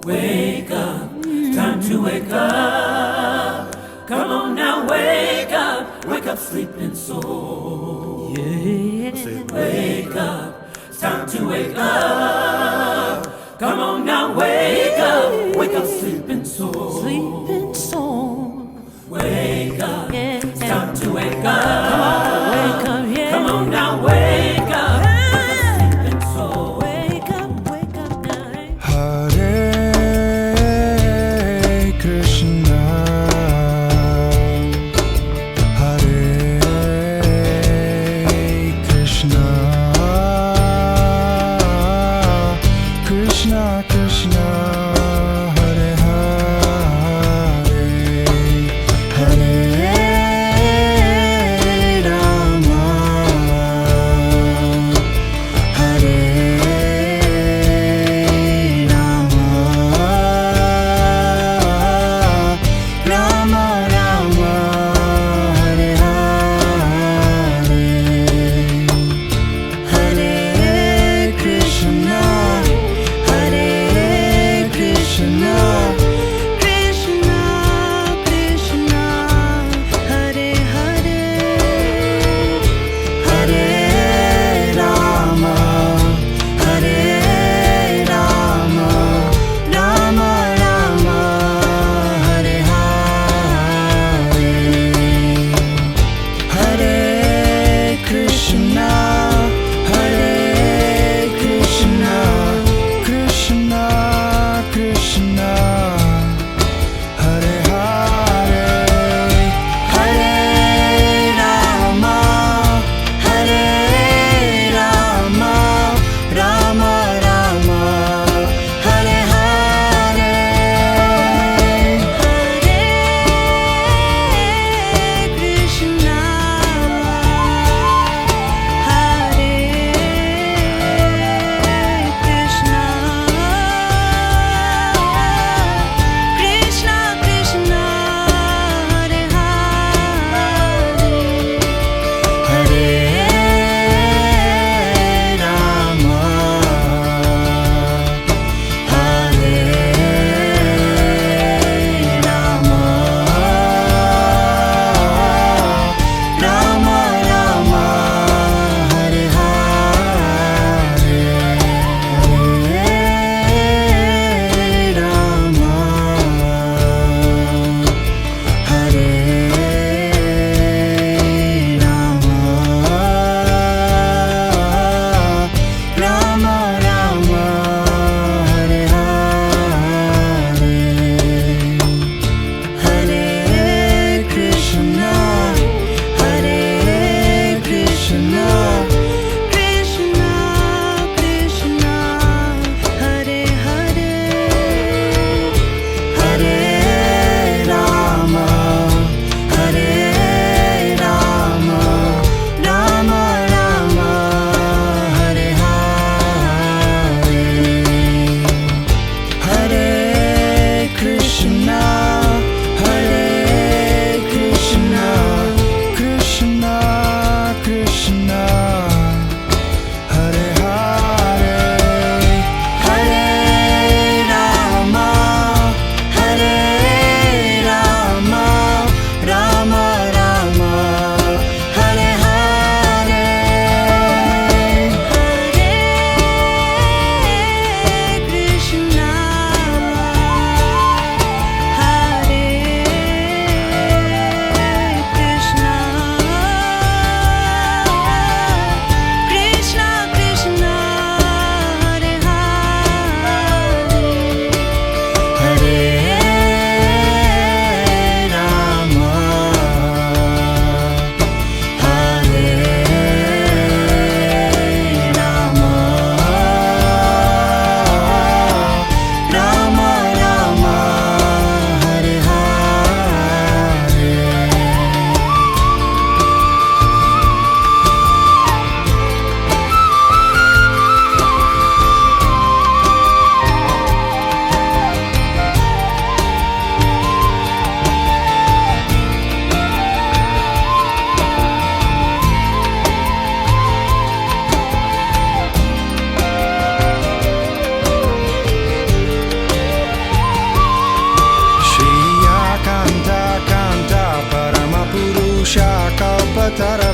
Wake up, time to wake up. Come on now, wake up, sleeping soul. Yeah. Wake up, it's time to wake up. Come on now, wake up, sleeping soul. Sleeping soul. Wake up, Yeah. it's time to wake up. Come on, wake up, yeah. Come on now, wake up, sleeping soul. Wake up now. Hare Krishna, Hare Krishna, Krishna Krishna, Hare Hare, Hare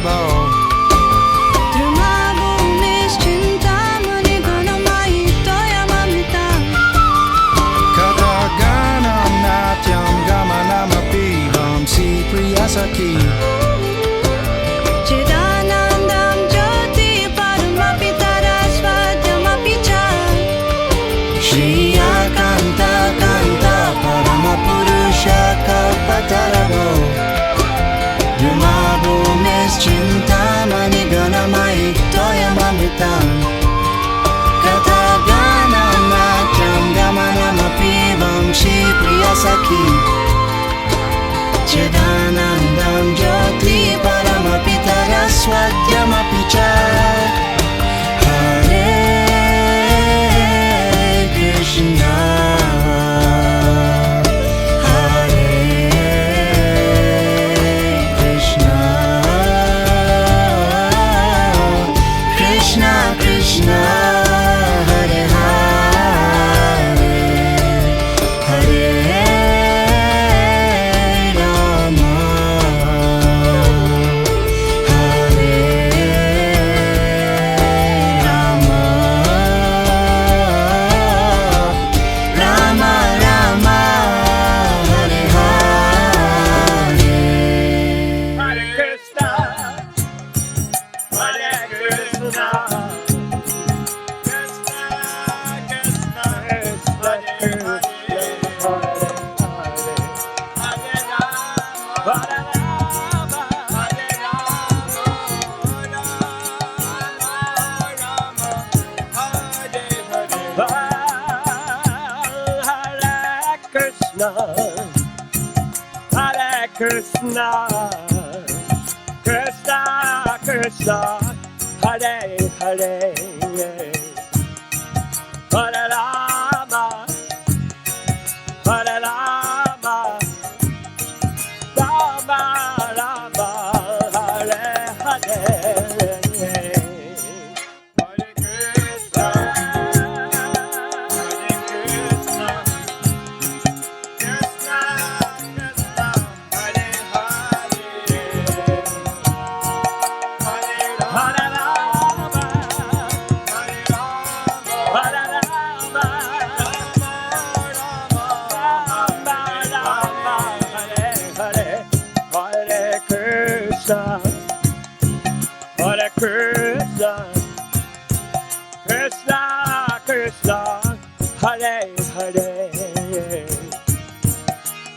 Patarabo. Drumabumis Chintamani Gunamai Toyamamita Kataganam Natyam Gamanamapi Vamsi Priyasaki. Chidanandam Jyoti Paramapitara Shri Akanta Kanta Paramapurusha Kalpatarabo. Drumabumis Chintamani Ganamai Toyamamitam Kataganam Natyam Gamanamapi Vamsi Priyasaki. Chidanandam Jyoti Paramapitara Swatyamapicha. Hare Krishna Hare Krishna Krishna Krishna Hare Hare Hare Rama Hare Rama Rama Rama Hare Hare. Hare Krishna, Hare Krishna, Krishna Krishna, Hare Hare Rama, Hare Krishna, Hare Krishna, Krishna Krishna, Hare Hare, Hare Rama, Hare Rama, Rama Rama, Hare Hare. Hare Krishna, Hare Krishna, Krishna Krishna, Hare Hare, Hare Rama, Hare Rama, Hare Krishna, Hare Krishna, Krishna Krishna, Hare Hare,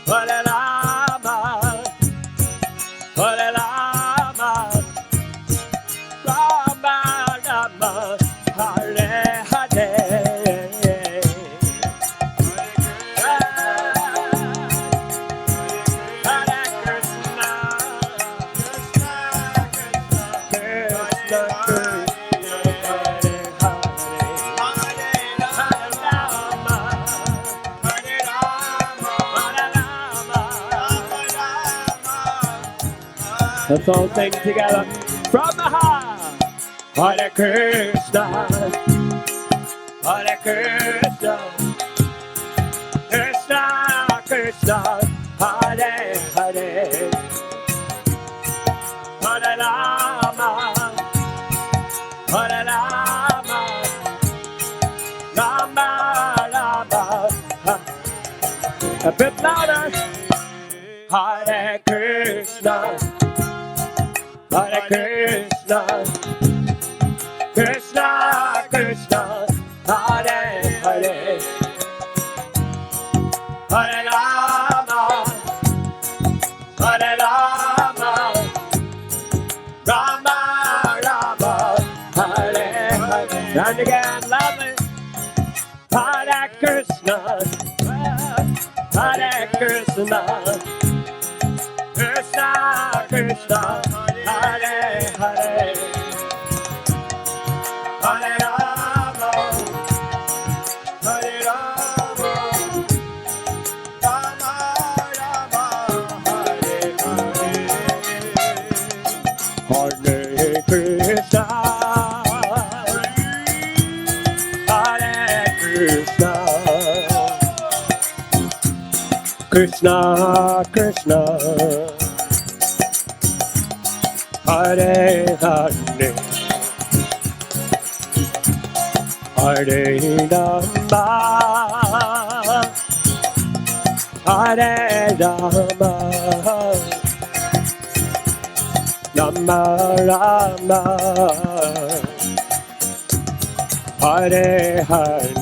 Hare Rama, Hare Rama, Rama Rama, Hare Hare. Hare Krishna, Krishna Krishna, Hare Rama, Hare Rama, let's all sing together from the heart. Hare Krishna, Hare Krishna, Krishna Krishna, Hare Hare, Hare Rama, Hare Rama, Rama Rama. A bit louder. Hare Krishna, Hare Krishna, Krishna Krishna, Hare Hare, Hare Rama, Hare Rama, Rama Rama, Hare Hare. And again, loudly. Hare Krishna, Hare Krishna, Krishna Krishna, Hare Hare, Hare Rama, Hare Rama, Rama Rama, Hare Hare, Hare Krishna, Hare Krishna, Krishna Krishna, Hare Hare, Hare Rama, Hare Rama, Rama Rama, Hare Hare.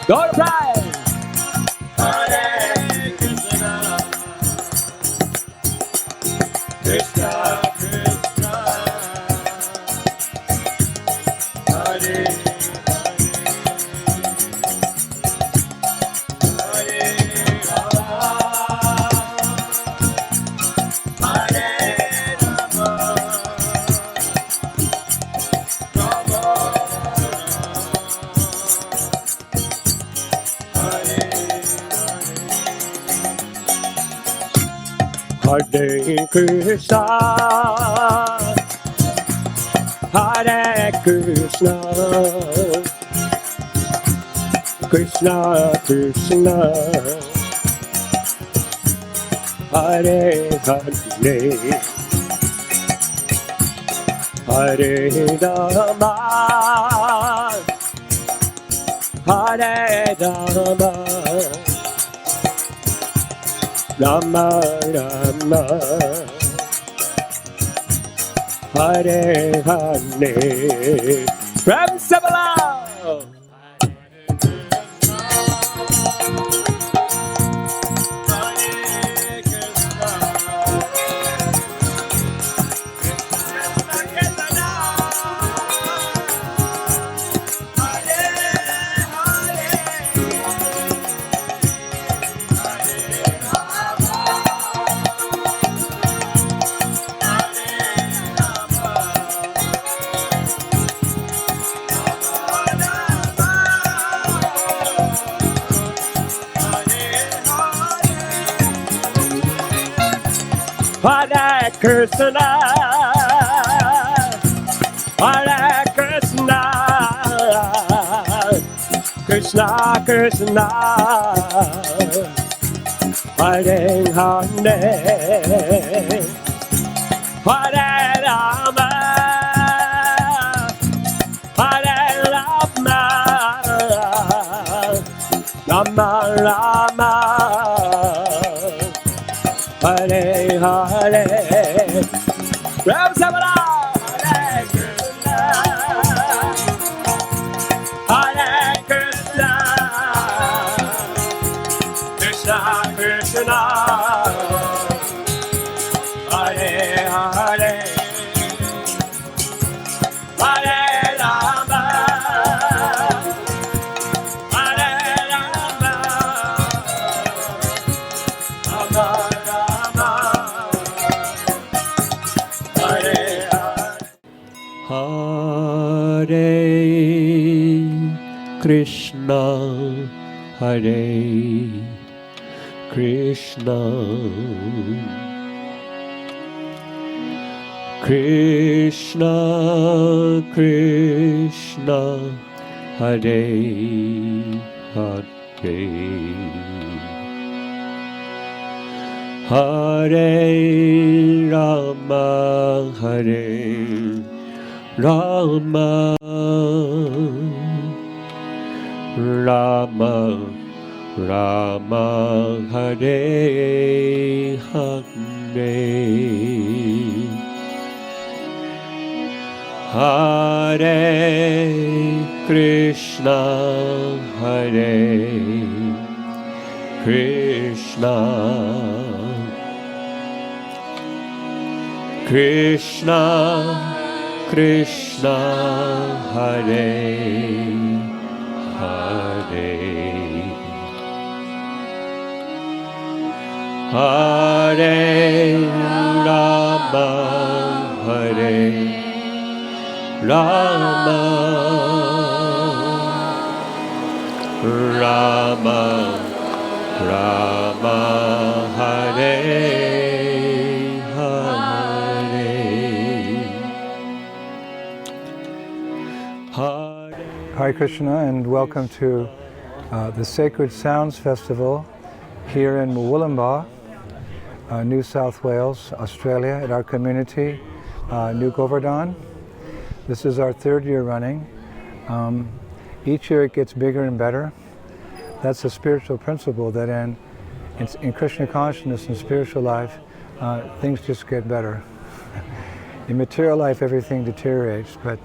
Go to pride! Hare Krishna, Krishna Krishna, Hare Hare, Hare Rama, Rama Hare Krishna, Hare Krishna, Krishna Krishna, Hare Hare, Hare Rama, Hare Rama, Rama Rama, Hare Hare. Ram Sabala. Hare Krishna, Hare Krishna, Krishna Krishna, Hare Hare, Hare Rama, Hare Rama, Rama Rama, Hare Hare, Ram Sabala, Hare Krishna, Hare Krishna, Krishna Krishna, Hare Hare, Hare Rama, Hare Rama, Rama Rama, Hare Hare Krishna, Hare Krishna, Krishna Krishna, Hare Hare, Hare Rama, Hare Rama, Rama Rama, Hare Hare, Hare Krishna, Hare Krishna, Krishna Krishna, Hare Hare, Hare Rama, Hare Rama, Rama Rama, Hare Hare, Hare Krishna and welcome to the Sacred Sounds Festival here in Wollongbar, New South Wales, Australia, at our community, New Govardhan. This is our third year running. Each year it gets bigger and better. That's a spiritual principle that in Krishna consciousness and spiritual life, things just get better. In material life, everything deteriorates, but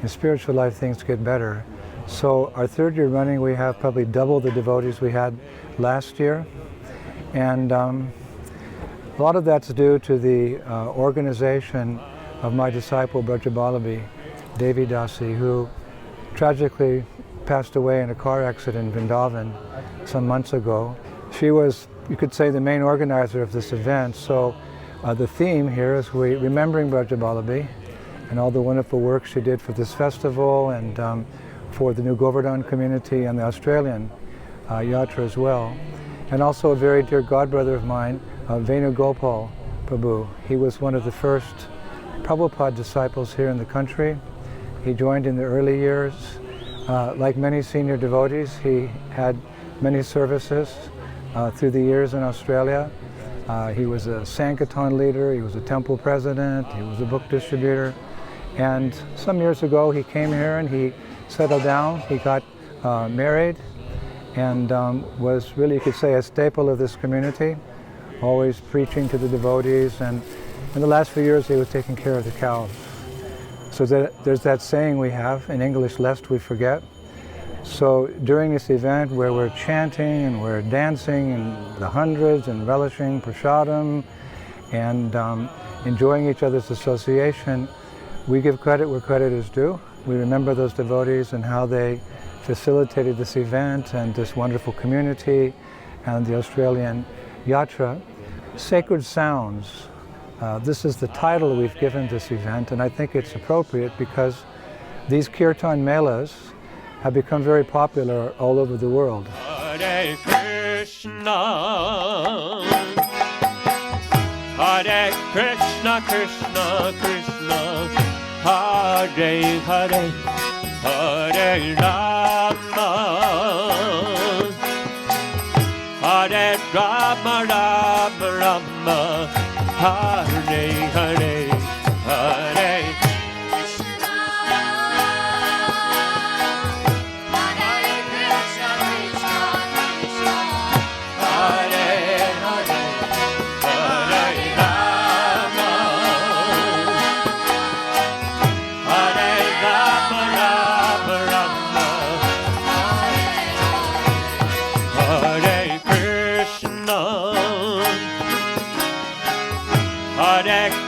in spiritual life, things get better. So our third year running, we have probably double the devotees we had last year. And a lot of that's due to the organization of my disciple Brajabalabi, Devi Dasi, who tragically passed away in a car accident in Vrindavan some months ago. She was, you could say, the main organizer of this event. So the theme here is remembering Brajabalabi and all the wonderful work she did for this festival and for the New Govardhan community and the Australian Yatra as well. And also a very dear godbrother of mine, Venugopal Prabhu. He was one of the first Prabhupada disciples here in the country. He joined in the early years. Like many senior devotees, he had many services through the years in Australia. He was a Sankirtan leader, he was a temple president, he was a book distributor. And some years ago he came here and he settled down, he got married, and was really, you could say, a staple of this community, always preaching to the devotees. And in the last few years he was taking care of the cows. So there's that saying we have in English, lest we forget. So during this event where we're chanting and we're dancing in the hundreds and relishing prasadam and enjoying each other's association, we give credit where credit is due. We remember those devotees and how they facilitated this event and this wonderful community and the Australian Yatra. Sacred Sounds. This is the title we've given this event, and I think it's appropriate because these Kirtan Melas have become very popular all over the world. Hare Krishna, Hare Krishna, Krishna Krishna, Hare Hare, Hare Rama, Hare Rama, Rama Rama, Hare Hare, Hare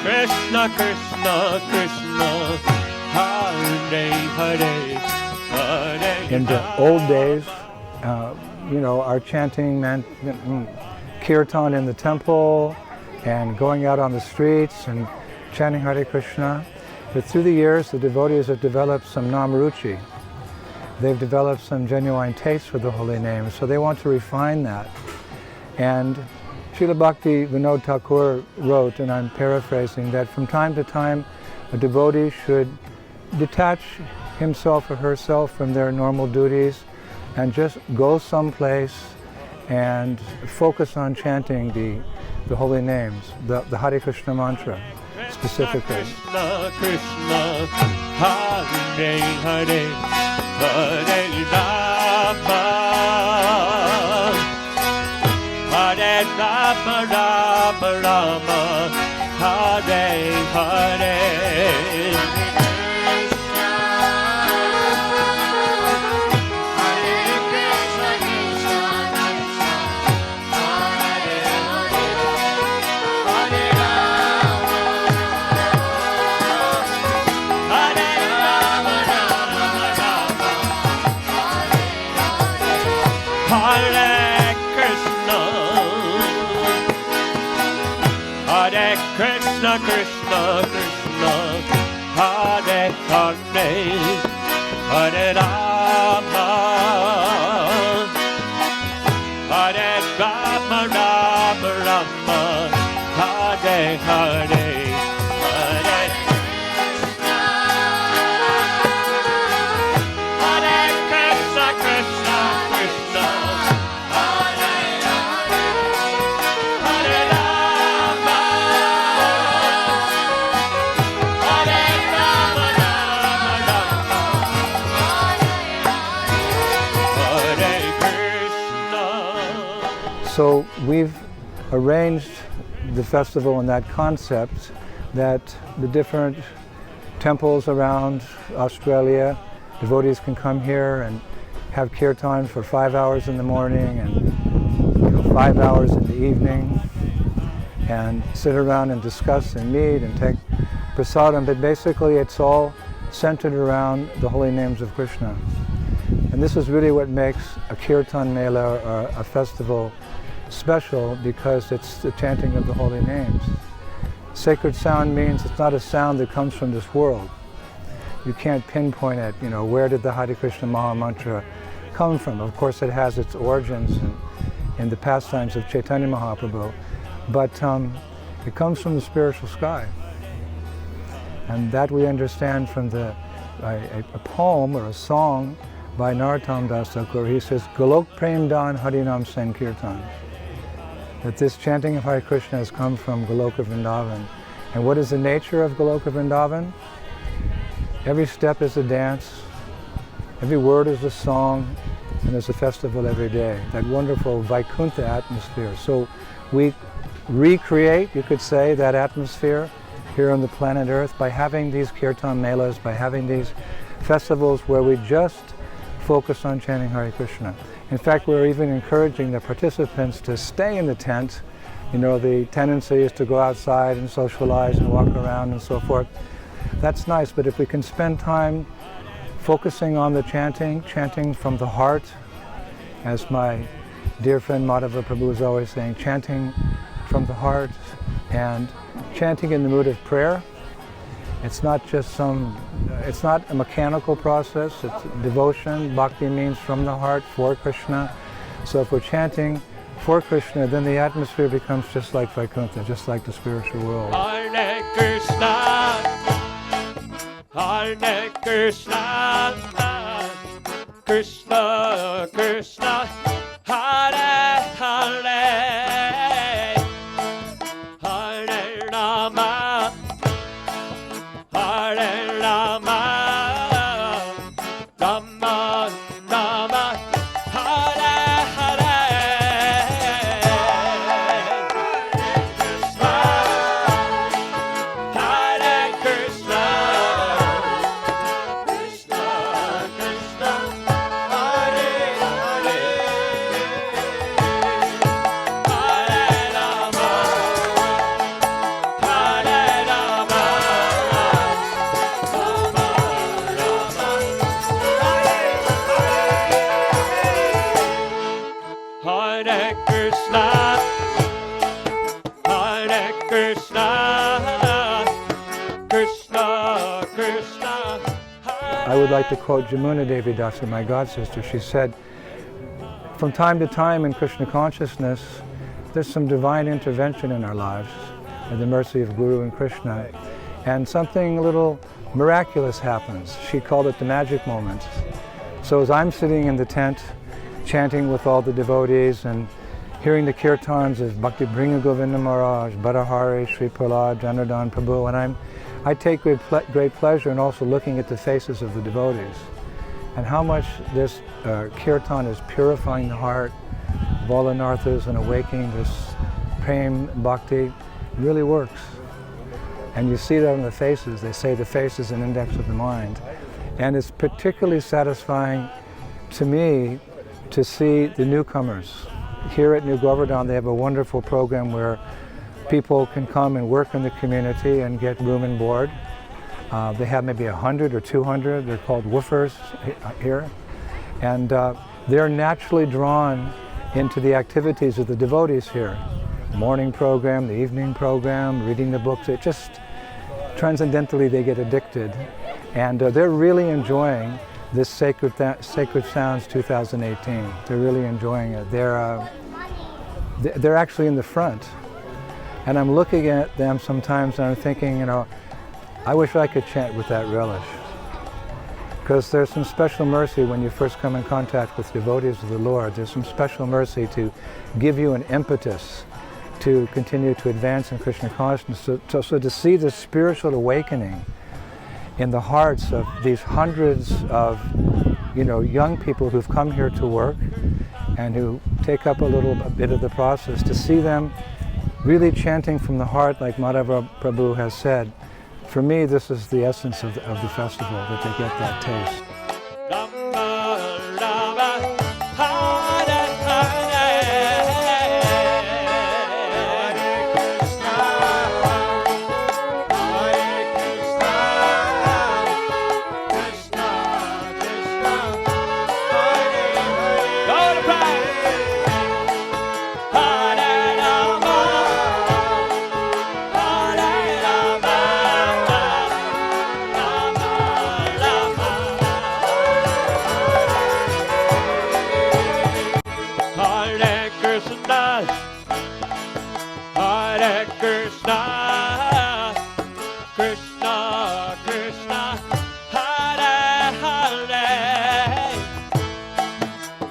Krishna Krishna Krishna, Hare Hare, Hare. In the old days, you know, our chanting meant kirtan in the temple and going out on the streets and chanting Hare Krishna. But through the years, the devotees have developed some namruchi. They've developed some genuine taste for the holy name, so they want to refine that. And Srila Bhakti Vinod Thakur wrote, and I'm paraphrasing, that from time to time a devotee should detach himself or herself from their normal duties and just go someplace and focus on chanting the holy names, the Hare Krishna mantra specifically. Krishna Krishna, Hare Hare, Hare Rama, Hare Rama, Rama Rama, Hare Hare. Krishna Krishna Krishna, Hare Hare, Hare Rama, Hare Rama, Rama Rama, Hare Hare, Hare Krishna, Hare Krishna Krishna Krishna, Hare Hare. So we've arranged the festival in that concept that the different temples around Australia, devotees can come here and have kirtan for 5 hours in the morning and 5 hours in the evening, and sit around and discuss and meet and take prasadam. But basically it's all centered around the holy names of Krishna. And this is really what makes a kirtan mela or a festival special, because it's the chanting of the holy names. Sacred sound means it's not a sound that comes from this world. You can't pinpoint it, where did the Hare Krishna Maha Mantra come from? Of course it has its origins in the pastimes of Chaitanya Mahaprabhu, but it comes from the spiritual sky. And that we understand from a poem or a song by Narottam Das Thakur. He says, Golok Prem Dan Harinam Sankirtan. That this chanting of Hare Krishna has come from Goloka Vrindavan. And what is the nature of Goloka Vrindavan? Every step is a dance, every word is a song, and there's a festival every day. That wonderful Vaikuntha atmosphere. So we recreate, you could say, that atmosphere here on the planet Earth by having these kirtan melas, by having these festivals where we just focus on chanting Hare Krishna. In fact, we're even encouraging the participants to stay in the tent. The tendency is to go outside and socialize and walk around and so forth. That's nice, but if we can spend time focusing on the chanting from the heart, as my dear friend Madhava Prabhu is always saying, chanting from the heart and chanting in the mood of prayer. It's not just it's not a mechanical process, it's devotion. Bhakti means from the heart, for Krishna. So if we're chanting for Krishna, then the atmosphere becomes just like Vaikuntha, just like the spiritual world. Hare Krishna, Hare Krishna, Krishna Krishna, Hare Hare, Hare Rama, Hare Rama, Rama Rama, Hare Hare, Hare Krishna, Krishna Krishna, Hare I would like to quote Jamuna Devi Dasa, my god sister. She said, from time to time in Krishna consciousness, there's some divine intervention in our lives, by the mercy of Guru and Krishna, and something a little miraculous happens. She called it the magic moments. So as I'm sitting in the tent, chanting with all the devotees and hearing the kirtans of Bhakti Bringa Govinda Maharaj, Bharahari, Sri Prahlad, Janardhan Prabhu, and I take great pleasure in also looking at the faces of the devotees and how much this kirtan is purifying the heart of all the narthas and awakening this prem bhakti. It really works. And you see that on the faces. They say the face is an index of the mind. And it's particularly satisfying to me to see the newcomers. Here at New Govardhan, they have a wonderful program where people can come and work in the community and get room and board. They have maybe 100 or 200. They're called woofers here. And they're naturally drawn into the activities of the devotees here. The morning program, the evening program, reading the books. It just, transcendentally, they get addicted. And they're really enjoying this Sacred Sounds 2018. They're really enjoying it. They're actually in the front. And I'm looking at them sometimes and I'm thinking, I wish I could chant with that relish. Because there's some special mercy when you first come in contact with devotees of the Lord. There's some special mercy to give you an impetus to continue to advance in Krishna consciousness. So to see the spiritual awakening in the hearts of these hundreds of young people who've come here to work, and who take up a bit of the process, to see them really chanting from the heart, like Madhava Prabhu has said. For me, this is the essence of the festival, that they get that taste. Hare Krishna, Krishna Krishna, Hare Hare,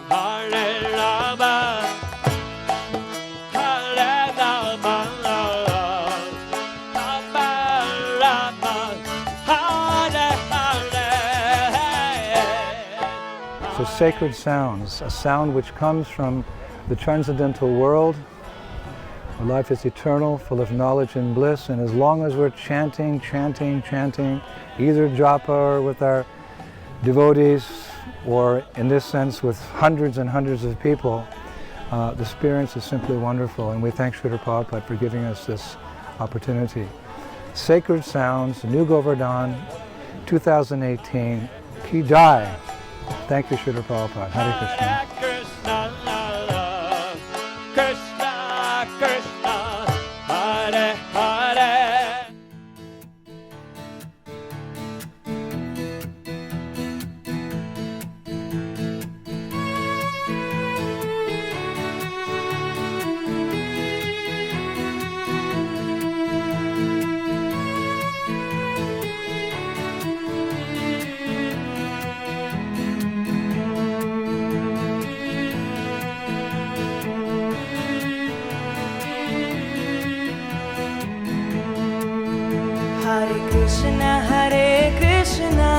Hare Rama, Hare Rama, Rama Rama, Hare Hare. So sacred sounds, a sound which comes from the transcendental world. Our life is eternal, full of knowledge and bliss, and as long as we're chanting, either japa or with our devotees, or in this sense with hundreds and hundreds of people, the experience is simply wonderful, and we thank Srila Prabhupada for giving us this opportunity. Sacred Sounds, New Govardhan, 2018, Ki Jai. Thank you, Srila Prabhupada. Hare Krishna. Hare Krishna, Krishna Krishna, Hare Hare. Hare Krishna,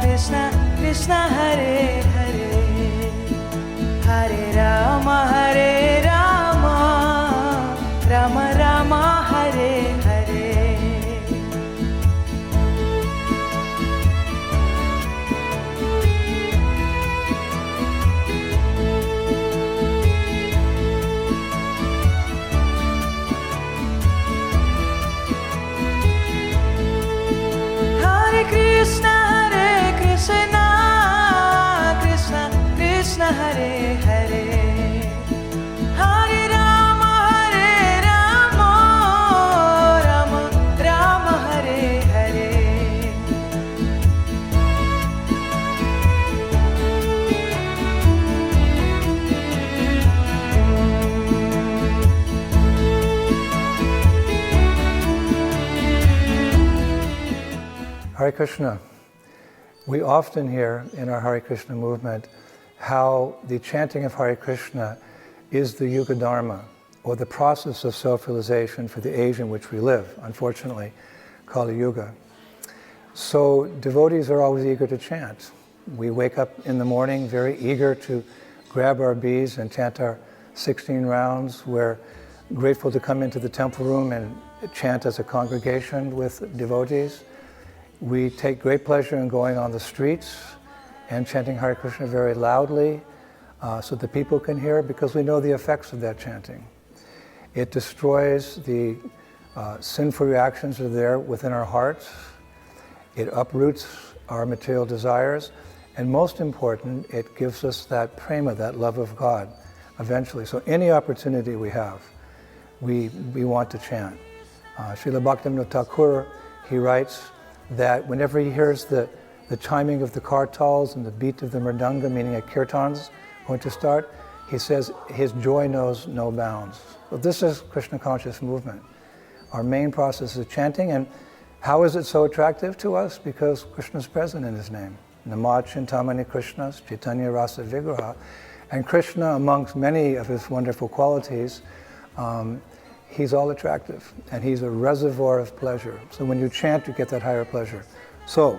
Krishna Krishna, Hare Hare, Hare Rama, Rama Rama, Hare Hare. Hare Krishna, Krishna Krishna, Hare Hare, Hare Rama, Rama Rama, Hare Hare. Hare Krishna. We often hear in our Hare Krishna movement how the chanting of Hare Krishna is the Yuga Dharma, or the process of self-realization for the age in which we live, unfortunately, Kali Yuga. So devotees are always eager to chant. We wake up in the morning very eager to grab our beads and chant our 16 rounds. We're grateful to come into the temple room and chant as a congregation with devotees. We take great pleasure in going on the streets and chanting Hare Krishna very loudly so that people can hear, because we know the effects of that chanting. It destroys the sinful reactions that are there within our hearts. It uproots our material desires. And most important, it gives us that prema, that love of God, eventually. So any opportunity we have, we want to chant. Srila Bhaktivinoda Thakur, he writes that whenever he hears the chiming of the kartals and the beat of the mridanga, meaning a kirtan's going to start, he says his joy knows no bounds. So this is Krishna conscious movement. Our main process is chanting, and how is it so attractive to us? Because Krishna is present in his name. Namad Chintamani Krishnas, Chaitanya Rasa Vigraha. And Krishna, amongst many of his wonderful qualities, he's all attractive, and he's a reservoir of pleasure. So when you chant, you get that higher pleasure. So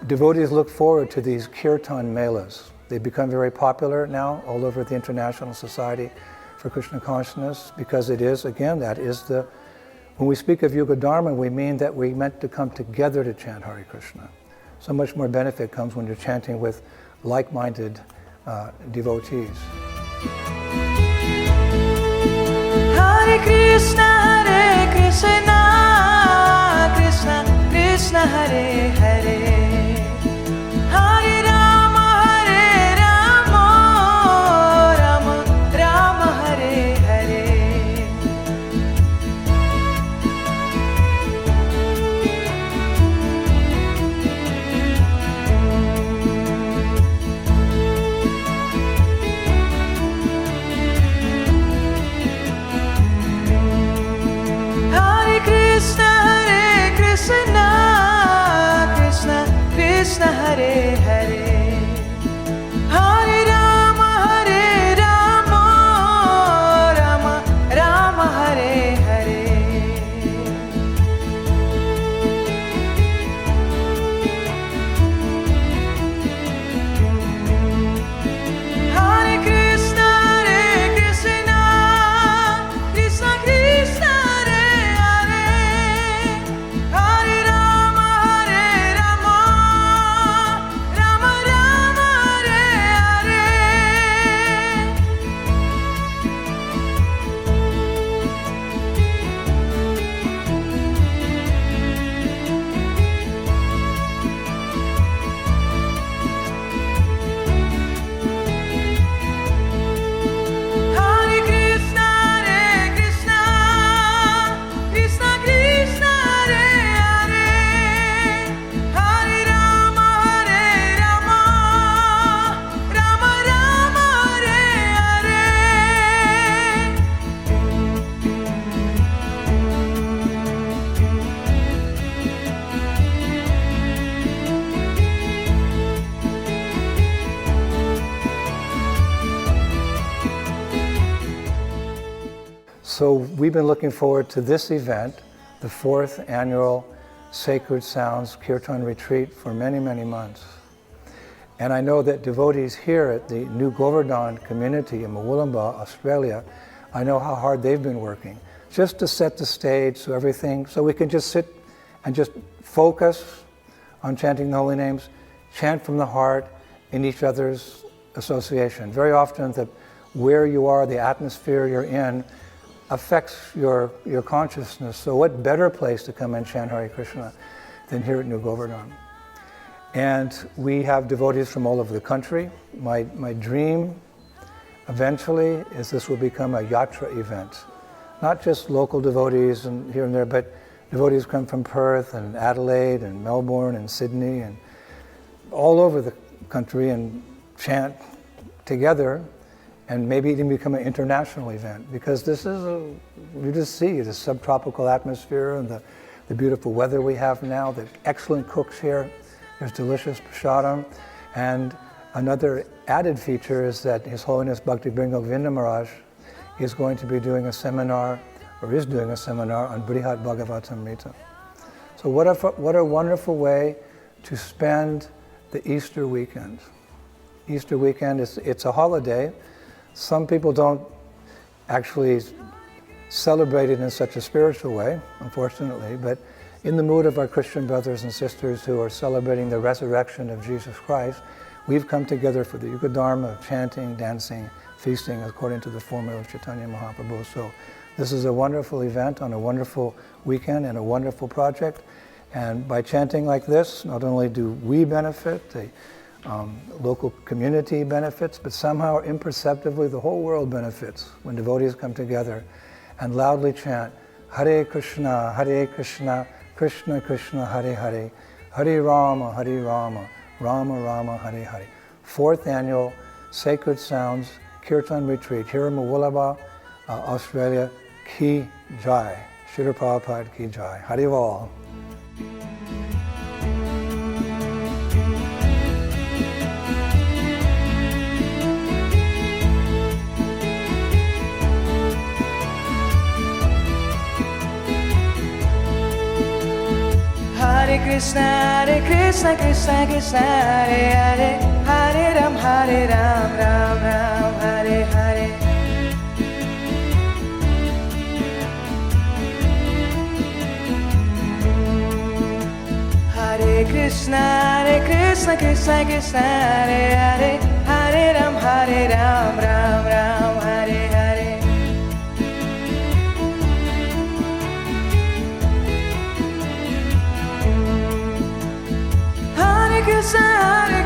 devotees look forward to these kirtan melas. They become very popular now all over the International Society for Krishna Consciousness, because it is, again, that is the, when we speak of Yuga Dharma, we mean that we meant to come together to chant Hare Krishna. So much more benefit comes when you're chanting with like-minded devotees. Hare Krishna, Krishna Krishna, Hare Hare, Hare Rama, Rama Rama, Hare Hare. Hare Krishna, Krishna Hare Hare, Hare Rama, Rama Rama, Hare Hare. Hare Krishna, Krishna Krishna, Hare Hare, Hare Rama, Rama Rama, Hare Hare. Hare Krishna, Krishna Krishna, Hare Hare, Hare Rama, Rama Rama, Hare Hare. So we've been looking forward to this event, the 4th annual Sacred Sounds Kirtan Retreat, for many, many months. And I know that devotees here at the New Govardhan community in Wollongong, Australia, I know how hard they've been working just to set the stage so we can just sit and just focus on chanting the holy names, chant from the heart in each other's association. Very often where you are, the atmosphere you're in, affects your consciousness. So what better place to come and chant Hare Krishna than here at New Govardhan? And we have devotees from all over the country. My dream eventually is this will become a yatra event. Not just local devotees and here and there, but devotees come from Perth and Adelaide and Melbourne and Sydney and all over the country and chant together, and maybe even become an international event, because this is you just see the subtropical atmosphere and the beautiful weather we have now, the excellent cooks here, there's delicious prasadam, and another added feature is that His Holiness Bhakti Yoga Maharaj is going to be doing a seminar, or is doing a seminar on Brihad Bhagavatamrita. So what a wonderful way to spend the Easter weekend. Easter weekend, it's a holiday. Some people don't actually celebrate it in such a spiritual way, unfortunately, but in the mood of our Christian brothers and sisters who are celebrating the resurrection of Jesus Christ, we've come together for the Yuga Dharma of chanting, dancing, feasting according to the formula of Chaitanya Mahaprabhu. So this is a wonderful event on a wonderful weekend and a wonderful project. And by chanting like this, not only do we benefit, the local community benefits, but somehow imperceptibly the whole world benefits when devotees come together and loudly chant Hare Krishna, Krishna Krishna, Hare Hare, Hare Rama, Rama Rama, Hare Hare. 4th annual Sacred Sounds Kirtan Retreat here in Wollongong, Australia. Ki Jai. Srila Prabhupada Ki Jai. Harival. Hare Krishna, Krishna Krishna, Hare Hare, Hare Ram, Ram Ram, Hare Hare. Hare Krishna, Krishna Krishna, Hare Hare, Hare Ram, Ram Ram, Hare Hare. Hare Krishna,